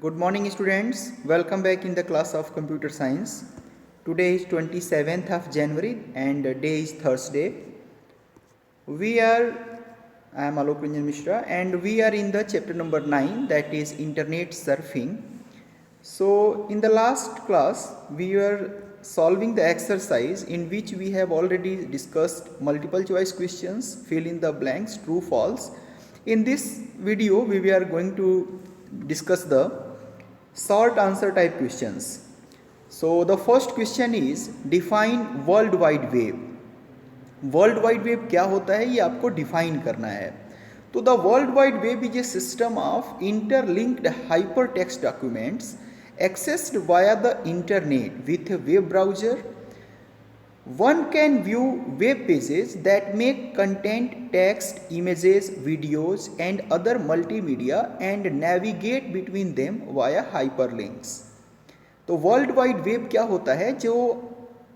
Good morning students, welcome back in the class of computer science. Today is 27th of January and day is Thursday. I am Alok Ranjan Mishra and we are in the chapter number 9, that is internet surfing. So in the last class we were solving the exercise in which we have already discussed multiple choice questions, fill in the blanks, true, false. In this video we are going to discuss the short answer type questions. So the first question is define world wide web. World wide web क्या होता है ये आपको define करना है. तो the world wide web is a system of interlinked hyper text documents accessed via the internet with a web browser. One can view web pages that make content, text, images, videos and other multimedia and navigate between them via hyperlinks. तो world wide web क्या होता है? जो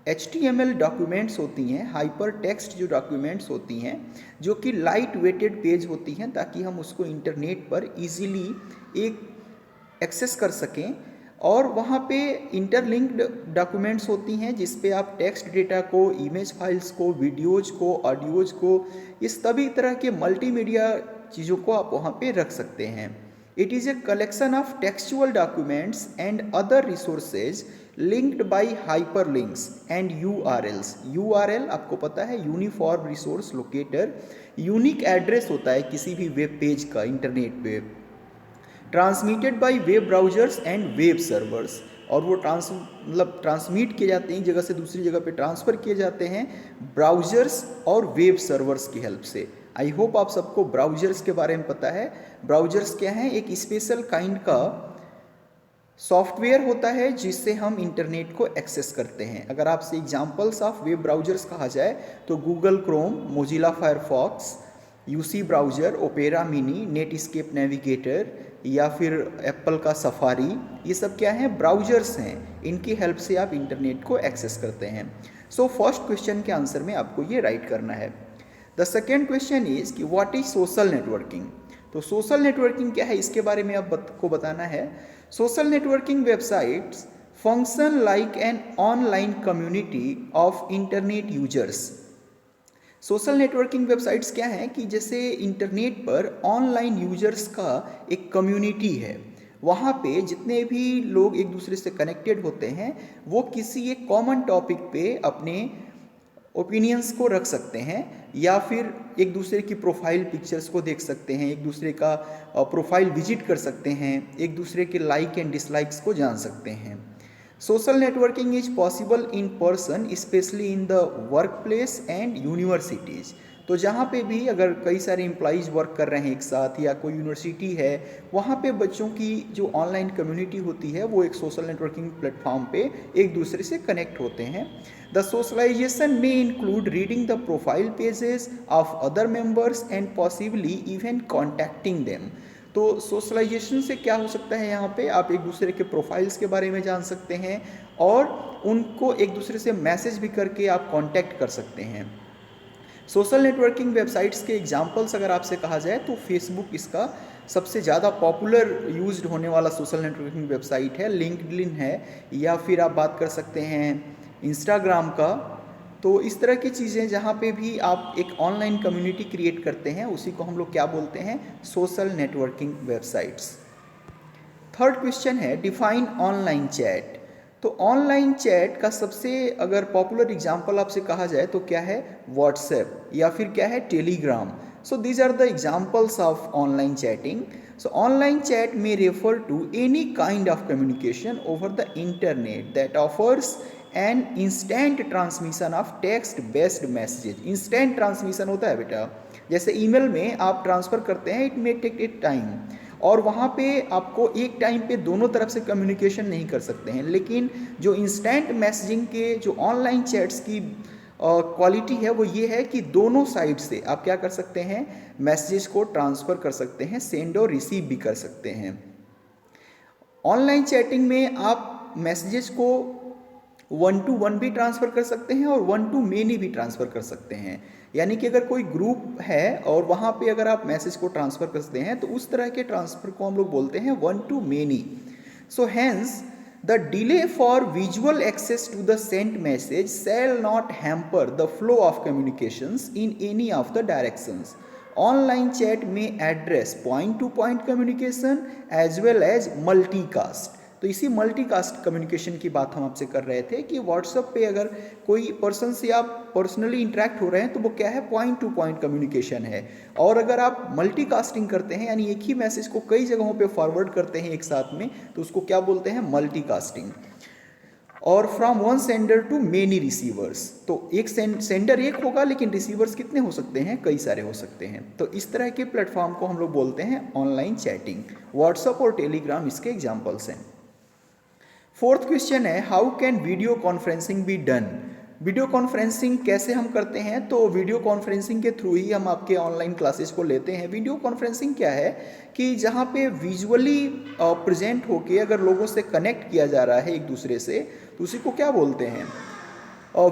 HTML documents होती हैं, hyper text जो documents होती हैं, जो कि लाइट वेटेड पेज होती हैं ताकि हम उसको इंटरनेट पर इजीली एक एक्सेस कर सकें. और वहाँ पे इंटरलिंक्ड डॉक्यूमेंट्स होती हैं जिस पे आप टेक्स्ट डेटा को, इमेज फाइल्स को, वीडियोज को, ऑडियोज को, इस सभी तरह के मल्टीमीडिया चीज़ों को आप वहाँ पे रख सकते हैं. It is a collection of textual documents and other resources linked by hyper links and URLs. URL आपको पता है, uniform resource locator, unique address होता है किसी भी वेब पेज का इंटरनेट पे. Transmitted by web browsers and web servers, और वो ट्रांसमिट किए जाते हैं, एक जगह से दूसरी जगह पे ट्रांसफ़र किए जाते हैं ब्राउजर्स और वेब सर्वर्स की हेल्प से. आई होप आप सबको ब्राउजर्स के बारे में पता है. ब्राउजर्स क्या हैं? एक स्पेशल काइंड का सॉफ्टवेयर होता है जिससे हम इंटरनेट को एक्सेस करते हैं. अगर आपसे एग्जांपल्स ऑफ वेब ब्राउजर्स कहा जाए तो Google Chrome, Mozilla Firefox, UC browser, opera mini, Netscape navigator या फिर एप्पल का सफारी, ये सब क्या हैं? ब्राउजर्स हैं. इनकी हेल्प से आप इंटरनेट को एक्सेस करते हैं. सो फर्स्ट क्वेश्चन के आंसर में आपको ये राइट करना है. द सेकेंड क्वेश्चन इज कि व्हाट इज सोशल नेटवर्किंग. तो सोशल नेटवर्किंग क्या है इसके बारे में आपको बताना है. Social networking websites function like an online community of internet users. Social networking websites क्या हैं कि जैसे इंटरनेट पर ऑनलाइन यूजर्स का एक कम्युनिटी है. वहाँ पे जितने भी लोग एक दूसरे से कनेक्टेड होते हैं वो किसी एक कॉमन टॉपिक पे अपने ओपिनियंस को रख सकते हैं, या फिर एक दूसरे की प्रोफाइल पिक्चर्स को देख सकते हैं, एक दूसरे का प्रोफाइल विजिट कर सकते हैं, एक दूसरे के लाइक एंड डिसलाइक्स को जान सकते हैं. Social networking is possible in person, specially in the work place and universities. तो जहाँ पे भी अगर कई सारे एम्प्लॉइज़ वर्क कर रहे हैं एक साथ, या कोई यूनिवर्सिटी है, वहाँ पे बच्चों की जो ऑनलाइन कम्युनिटी होती है वो एक सोशल नेटवर्किंग प्लेटफॉर्म पे एक दूसरे से कनेक्ट होते हैं. द सोशलाइजेशन में include reading the profile pages of other members and possibly even contacting them. तो सोशलाइजेशन से क्या हो सकता है? यहाँ पे आप एक दूसरे के प्रोफाइल्स के बारे में जान सकते हैं और उनको एक दूसरे से मैसेज भी करके आप कांटेक्ट कर सकते हैं. सोशल नेटवर्किंग वेबसाइट्स के एग्जांपल्स अगर आपसे कहा जाए तो फेसबुक इसका सबसे ज़्यादा पॉपुलर यूज्ड होने वाला सोशल नेटवर्किंग वेबसाइट है. लिंक्डइन है, या फिर आप बात कर सकते हैं इंस्टाग्राम का. तो इस तरह की चीज़ें जहाँ पे भी आप एक ऑनलाइन कम्युनिटी क्रिएट करते हैं उसी को हम लोग क्या बोलते हैं? Social networking websites. Third question है डिफाइन ऑनलाइन चैट. तो ऑनलाइन चैट का सबसे अगर पॉपुलर एग्जांपल आपसे कहा जाए तो क्या है? व्हाट्सएप, या फिर क्या है? Telegram. So these are the examples of online chatting. So online chat may refer to any kind of communication over the internet that offers an instant transmission of text based messages. Instant transmission होता है बेटा, जैसे email में आप transfer करते हैं, it may take a time, और वहाँ पे आपको एक टाइम पे दोनों तरफ से कम्युनिकेशन नहीं कर सकते हैं. लेकिन जो इंस्टेंट मैसेजिंग के जो ऑनलाइन चैट्स की क्वालिटी है वो ये है कि दोनों साइड से आप क्या कर सकते हैं? मैसेजेस को ट्रांसफ़र कर सकते हैं, सेंड और रिसीव भी कर सकते हैं. ऑनलाइन चैटिंग में आप मैसेजेस को 1 to 1 भी ट्रांसफ़र कर सकते हैं और 1 to many भी ट्रांसफ़र कर सकते हैं. यानी कि अगर कोई ग्रुप है और वहाँ पे अगर आप मैसेज को ट्रांसफ़र करते हैं तो उस तरह के ट्रांसफ़र को हम लोग बोलते हैं 1 to many. So hence the delay for visual access to the sent message shall not hamper the flow of communications in any of the directions. Online chat may address point to point communication as well as multicast. तो इसी multicast communication की बात हम आपसे कर रहे थे कि व्हाट्सएप पे अगर कोई पर्सन से आप पर्सनली इंटरेक्ट हो रहे हैं तो वो क्या है, पॉइंट टू पॉइंट कम्युनिकेशन है। और अगर आप मल्टीकास्टिंग करते हैं यानी एक ही मैसेज को कई जगहों पे फॉरवर्ड करते हैं एक साथ में, तो उसको क्या बोलते हैं, मल्टीकास्टिंग। और from one sender to many receivers, तो एक सेंडर एक होगा लेकिन रिसीवर्स कितने हो सकते हैं, कई सारे हो सकते हैं। तो इस तरह के प्लेटफॉर्म को हम लोग बोलते हैं ऑनलाइन चैटिंग। व्हाट्सएप और टेलीग्राम इसके एग्जाम्पल्स हैं। फोर्थ क्वेश्चन है, how can video conferencing be done. Video conferencing कैसे हम करते हैं, तो वीडियो कॉन्फ्रेंसिंग के थ्रू ही हम आपके ऑनलाइन क्लासेस को लेते हैं। वीडियो कॉन्फ्रेंसिंग क्या है कि जहाँ पे विजुअली प्रेजेंट होके अगर लोगों से कनेक्ट किया जा रहा है एक दूसरे से, तो उसी को क्या बोलते हैं,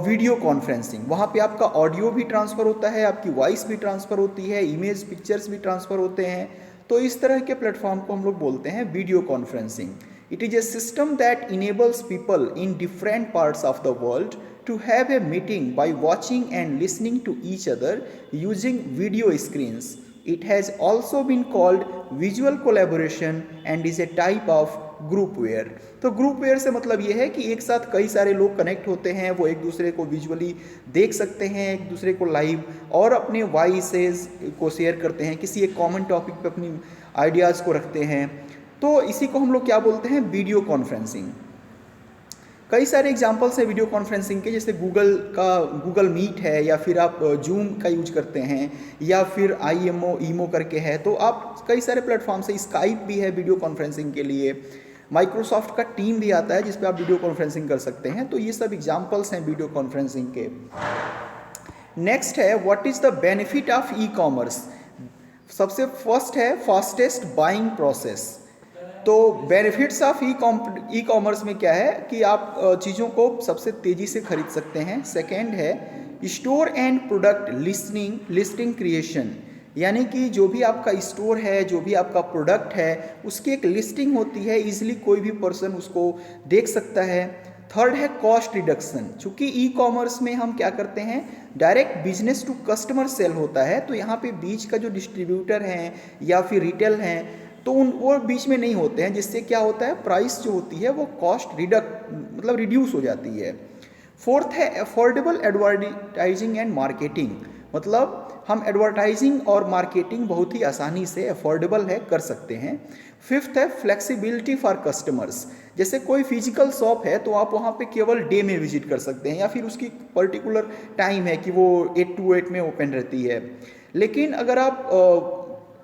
वीडियो कॉन्फ्रेंसिंग। वहाँ पे आपका ऑडियो भी ट्रांसफ़र होता है, आपकी वॉइस भी ट्रांसफ़र होती है, इमेज पिक्चर्स भी ट्रांसफ़र होते हैं। तो इस तरह के प्लेटफॉर्म को हम लोग बोलते हैं video conferencing. It is a system that enables people in different parts of the world to have a meeting by watching and listening to each other using video screens. It has also been called visual collaboration and is a type of groupware. तो groupware से मतलब ये है कि एक साथ कई सारे लोग कनेक्ट होते हैं, वो एक दूसरे को विजुअली देख सकते हैं, एक दूसरे को लाइव, और अपने वॉइसेस को शेयर करते हैं, किसी एक कॉमन टॉपिक पे अपनी आइडियाज़ को रखते हैं। तो इसी को हम लोग क्या बोलते हैं, वीडियो कॉन्फ्रेंसिंग। कई सारे एग्जांपल्स हैं वीडियो कॉन्फ्रेंसिंग के, जैसे गूगल मीट है, या फिर आप जूम का यूज करते हैं, या फिर ईमो करके है। तो आप कई सारे प्लेटफॉर्म से, स्काइप भी है वीडियो कॉन्फ्रेंसिंग के लिए, माइक्रोसॉफ्ट का टीम भी आता है जिस पे आप वीडियो कॉन्फ्रेंसिंग कर सकते हैं। तो ये सब एग्जाम्पल्स हैं वीडियो कॉन्फ्रेंसिंग के। नेक्स्ट है, what is the benefit of e commerce. सबसे फर्स्ट है फास्टेस्ट बाइंग प्रोसेस। तो बेनिफिट्स ऑफ ई कॉमर्स में क्या है कि आप चीज़ों को सबसे तेज़ी से खरीद सकते हैं। सेकेंड है store and product listing creation, यानी कि जो भी आपका स्टोर है, जो भी आपका प्रोडक्ट है, उसकी एक लिस्टिंग होती है, इजीली कोई भी पर्सन उसको देख सकता है। थर्ड है कॉस्ट रिडक्शन, चूँकि ई कॉमर्स में हम क्या करते हैं, direct business to customer sale होता है, तो यहाँ पे बीच का जो डिस्ट्रीब्यूटर हैं या फिर रिटेल हैं, तो वो बीच में नहीं होते हैं, जिससे क्या होता है, प्राइस जो होती है वो कॉस्ट मतलब रिड्यूस हो जाती है। फोर्थ है अफोर्डेबल एडवर्टाइजिंग एंड मार्केटिंग, मतलब हम एडवर्टाइजिंग और मार्केटिंग बहुत ही आसानी से, अफोर्डेबल है, कर सकते हैं। फिफ्थ है फ्लेक्सिबिलिटी फॉर कस्टमर्स, जैसे कोई फिजिकल शॉप है तो आप वहाँ पे केवल डे में विजिट कर सकते हैं, या फिर उसकी पर्टिकुलर टाइम है कि वो 8 to 8 में ओपन रहती है। लेकिन अगर आप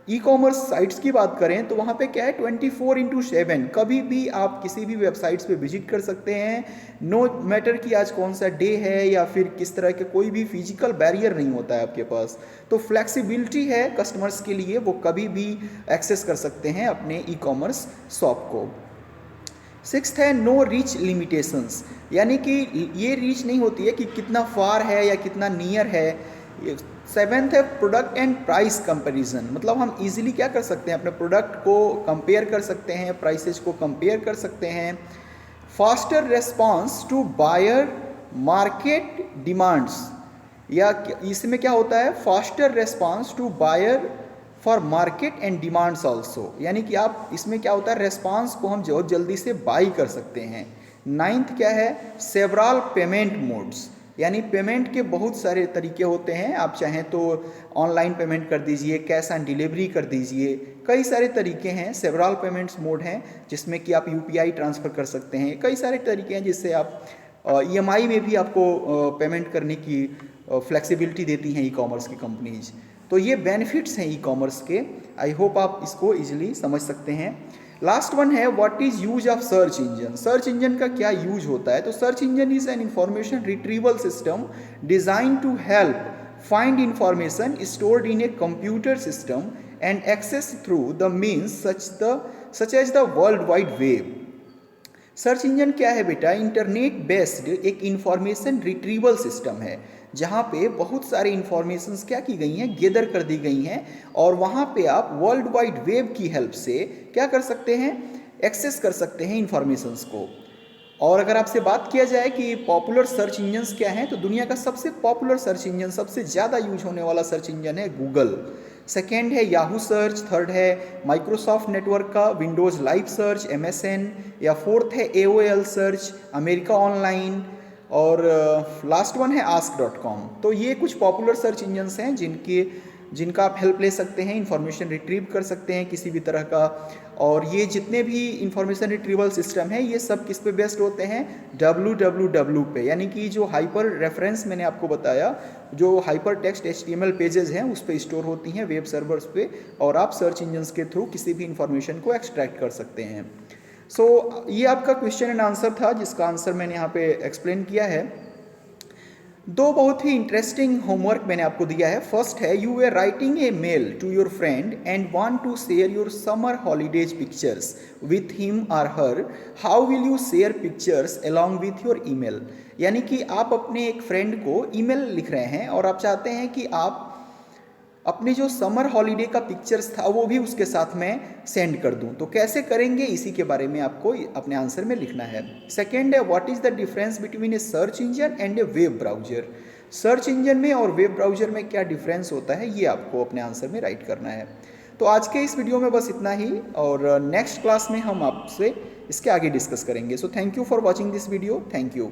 ई कॉमर्स साइट्स की बात करें तो वहाँ पे क्या है, 24/7 कभी भी आप किसी भी वेबसाइट्स पे विजिट कर सकते हैं, नो मैटर कि आज कौन सा डे है या फिर किस तरह के, कोई भी फिजिकल बैरियर नहीं होता है आपके पास। तो फ्लेक्सिबिलिटी है कस्टमर्स के लिए, वो कभी भी एक्सेस कर सकते हैं अपने ई कॉमर्स शॉप को। सिक्स्थ है नो रीच लिमिटेशंस, यानी कि ये रीच नहीं होती है कि कितना फार है या कितना नियर है। सेवेंथ है प्रोडक्ट एंड प्राइस कंपैरिजन, मतलब हम इजीली क्या कर सकते हैं, अपने प्रोडक्ट को कंपेयर कर सकते हैं, प्राइसेस को कंपेयर कर सकते हैं। Faster response to buyer market demands, या इसमें क्या होता है, faster response to buyer for market and demands also, यानी कि आप इसमें क्या होता है, रेस्पॉन्स को हम बहुत जल्दी से बाई कर सकते हैं। नाइन्थ क्या है, सेवरल पेमेंट मोड्स, यानी पेमेंट के बहुत सारे तरीके होते हैं, आप चाहें तो ऑनलाइन पेमेंट कर दीजिए, कैश ऑन डिलीवरी कर दीजिए, कई सारे तरीके हैं। सेवरल पेमेंट्स मोड हैं जिसमें कि आप यूपीआई ट्रांसफ़र कर सकते हैं, कई सारे तरीके हैं जिससे आप ईएमआई में भी आपको पेमेंट करने की फ्लेक्सिबिलिटी देती हैं ई कॉमर्स की कंपनीज। तो ये बेनिफिट्स हैं ई कॉमर्स के, आई होप आप इसको ईजिली समझ सकते हैं। लास्ट वन है what is use of search engine. Search engine का क्या यूज होता है, तो search engine is an information retrieval system design to help find information stored in a computer system and access through the means such as the world wide web. Search engine क्या है बेटा, internet based एक information retrieval system है, जहाँ पे बहुत सारे informations क्या की गई हैं, गेदर कर दी गई हैं, और वहाँ पे आप वर्ल्ड वाइड वेब की हेल्प से क्या कर सकते हैं, एक्सेस कर सकते हैं इंफॉर्मेशंस को। और अगर आपसे बात किया जाए कि पॉपुलर सर्च इंजन्स क्या हैं, तो दुनिया का सबसे पॉपुलर सर्च इंजन, सबसे ज़्यादा यूज होने वाला सर्च इंजन है गूगल। सेकेंड है याहू सर्च, थर्ड है माइक्रोसॉफ्ट नेटवर्क का विंडोज़ लाइव सर्च MSN, या फोर्थ है AOL सर्च, अमेरिका ऑनलाइन, और लास्ट वन है ask.com। तो ये कुछ पॉपुलर सर्च इंजन्स हैं जिनका आप हेल्प ले सकते हैं, इंफॉर्मेशन रिट्रीव कर सकते हैं किसी भी तरह का। और ये जितने भी इंफॉर्मेशन रिट्रीवल सिस्टम है, ये सब किस पे बेस्ड होते हैं, www पे, यानी कि जो हाइपर रेफरेंस मैंने आपको बताया, जो हाइपर टेक्स्ट HTML पेजेस हैं उस पे स्टोर होती हैं वेब सर्वर्स पे, और आप सर्च इंजन्स के थ्रू किसी भी इंफॉर्मेशन को एक्सट्रैक्ट कर सकते हैं। ये आपका क्वेश्चन एंड आंसर था, जिसका आंसर मैंने यहाँ पे एक्सप्लेन किया है। दो बहुत ही इंटरेस्टिंग होमवर्क मैंने आपको दिया है। फर्स्ट है, you are writing a mail to your friend and want to share your summer holidays pictures with him और her, how will you share pictures along with your email. यानी कि आप अपने एक फ्रेंड को ईमेल लिख रहे हैं और आप चाहते हैं कि आप अपने जो समर हॉलीडे का पिक्चर्स था वो भी उसके साथ में सेंड कर दूं, तो कैसे करेंगे इसी के बारे में आपको अपने आंसर में लिखना है। सेकेंड है, what is the difference between A search engine and A web browser. Search engine में और वेब ब्राउजर में क्या डिफरेंस होता है, ये आपको अपने आंसर में राइट करना है। तो आज के इस वीडियो में बस इतना ही, और नेक्स्ट क्लास में हम आपसे इसके आगे डिस्कस करेंगे। So thank you for watching this video. Thank you.